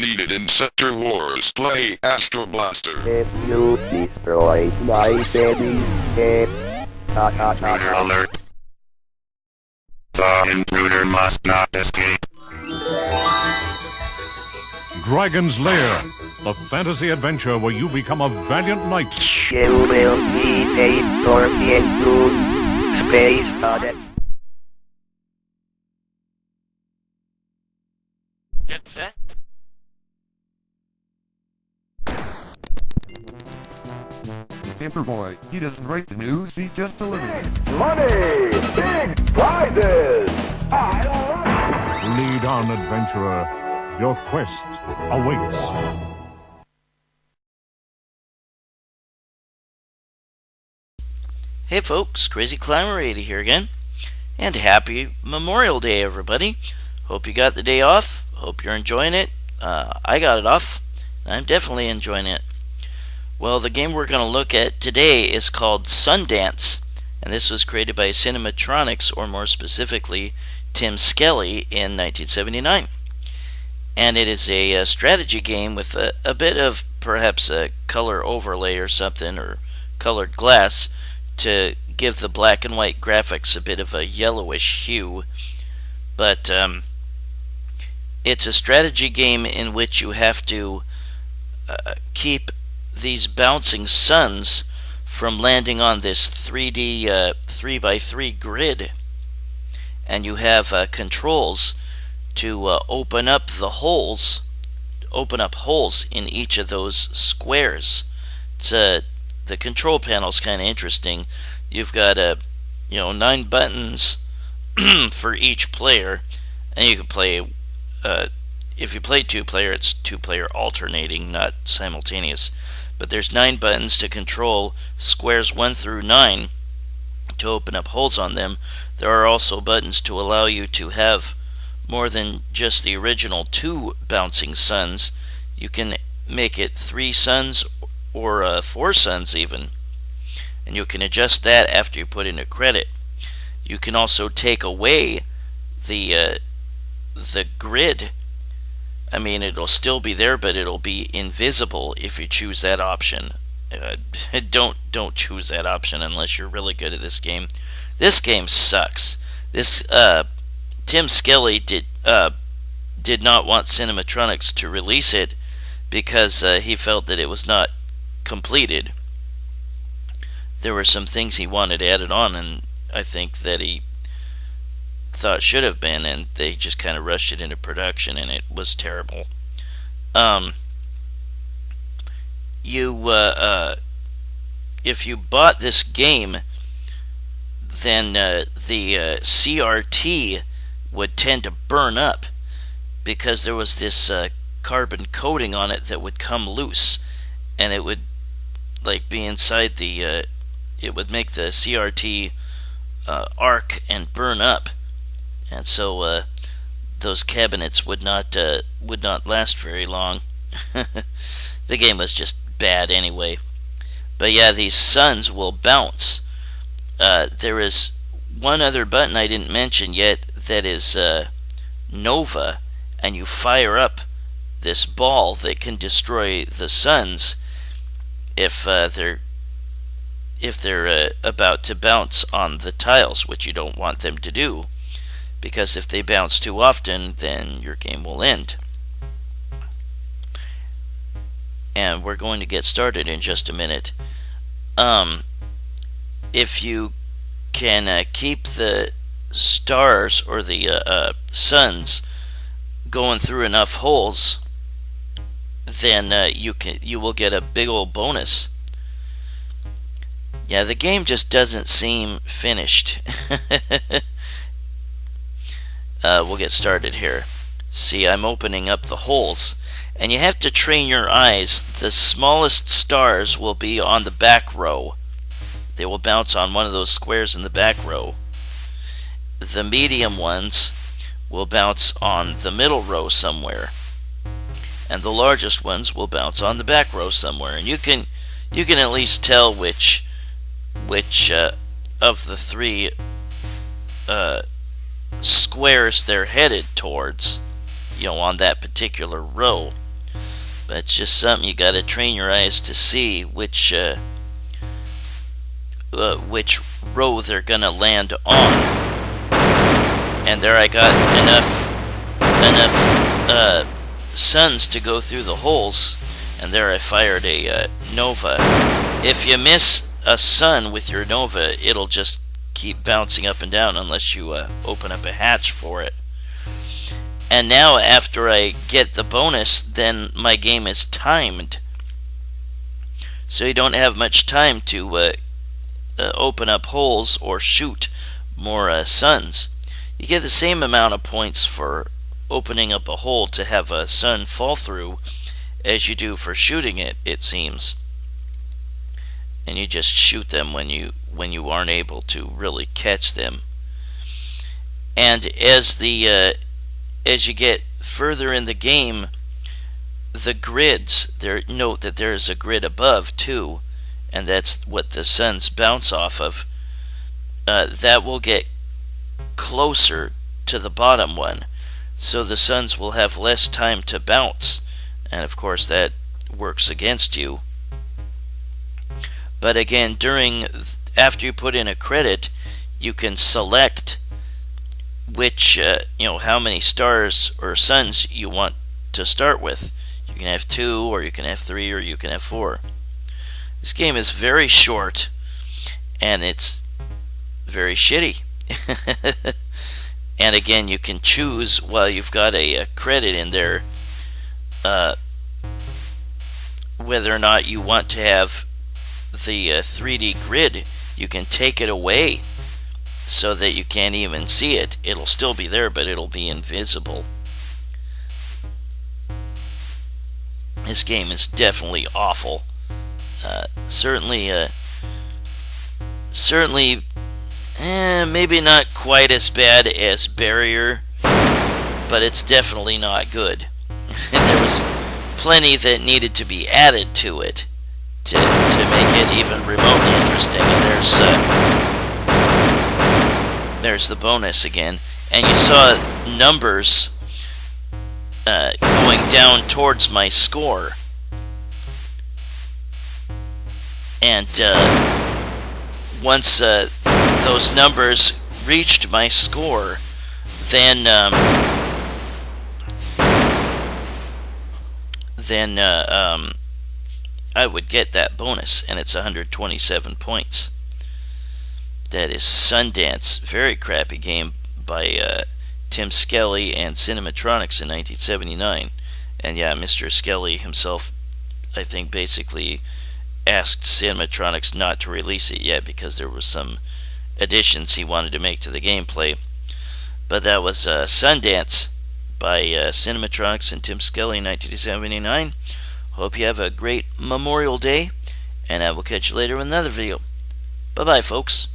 needed in Sector Wars. Play Astro Blaster. If you destroy my city, Intruder alert. The intruder must not escape. Dragon's Lair, the fantasy adventure where you become a valiant knight. you will be taken into space cadet. Get set. Paperboy, he doesn't write the news, he just delivers it. Money! Big prizes! I love it! Lead on, adventurer. Your quest awaits. Hey folks, Crazy Climber 80 here again, and happy Memorial Day, everybody. Hope you got the day off. Hope you're enjoying it. I got it off, and I'm definitely enjoying it. Well, the game we're going to look at today is called Sundance, and this was created by Cinematronics, or more specifically, Tim Skelly in 1979. And it is a strategy game with a bit of perhaps a color overlay or something, or colored glass, to give the black and white graphics a bit of a yellowish hue. But it's a strategy game in which you have to keep these bouncing suns from landing on this 3D 3x3 grid. And you have controls to open up holes in each of those squares. It's the control panel's kind of interesting. You've got 9 buttons for each player, and you can play. If you play 2-player, it's 2-player alternating, not simultaneous. But there's 9 buttons to control squares 1 through 9 to open up holes on them. There are also buttons to allow you to have more than just the original 2 bouncing suns. You can make it 3 suns or 4 suns even, and you can adjust that after you put in a credit. You can also take away the grid. I mean, it'll still be there, but it'll be invisible if you choose that option. Don't choose that option unless you're really good at this game. This game sucks. This Tim Skelly did not want Cinematronics to release it because he felt that it was not completed. There were some things he wanted added on, and I think that he thought should have been, and they just kind of rushed it into production, and it was terrible. If you bought this game, then the CRT would tend to burn up because there was this carbon coating on it that would come loose, and it would be inside the it would make the CRT arc and burn up, and so those cabinets would not last very long. The game was just bad anyway. But yeah, these suns will bounce. There is one other button I didn't mention yet that is Nova, and you fire up this ball that can destroy the suns if they're about to bounce on the tiles, which you don't want them to do, because if they bounce too often, then your game will end. And we're going to get started in just a minute. If you can keep the stars or the suns going through enough holes, then you will get a big old bonus. Yeah, the game just doesn't seem finished. We'll get started here. See, I'm opening up the holes, and you have to train your eyes. The smallest stars will be on the back row. They will bounce on one of those squares in the back row. The medium ones will bounce on the middle row somewhere, and the largest ones will bounce on the back row somewhere. And you can at least tell which of the 3 squares they're headed towards, on that particular row. But it's just something you gotta train your eyes to see which row they're gonna land on. And there I got enough suns to go through the holes, and there I fired a nova. If you miss a sun with your nova, it'll just keep bouncing up and down unless you open up a hatch for it. And now after I get the bonus, then my game is timed. So you don't have much time to open up holes or shoot more suns. You get the same amount of points for opening up a hole to have a sun fall through as you do for shooting it, it seems. And you just shoot them when you aren't able to really catch them. And as you get further in the game, the grids, note that there is a grid above too, and that's what the suns bounce off of. That will get closer to the bottom one, so the suns will have less time to bounce, and of course that works against you. But again, after you put in a credit, you can select which how many stars or suns you want to start with. You can have 2, or you can have 3, or you can have 4. This game is very short, and it's very shitty. And again, you can choose while you've got a credit in there whether or not you want to have the 3D grid. You can take it away so that you can't even see it. It'll still be there, but it'll be invisible. This game is definitely awful. Certainly, maybe not quite as bad as Barrier, but it's definitely not good. There was plenty that needed to be added to it to make it even remotely interesting. And there's the bonus again, and you saw numbers going down towards my score. And once those numbers reached my score, then I would get that bonus, and it's 127 points. That is Sundance. Very crappy game by Tim Skelly and Cinematronics in 1979. And yeah, Mr. Skelly himself, I think, basically asked Cinematronics not to release it yet because there was some additions he wanted to make to the gameplay. But that was Sundance by Cinematronics and Tim Skelly in 1979. Hope you have a great Memorial Day, and I will catch you later with another video. Bye-bye, folks.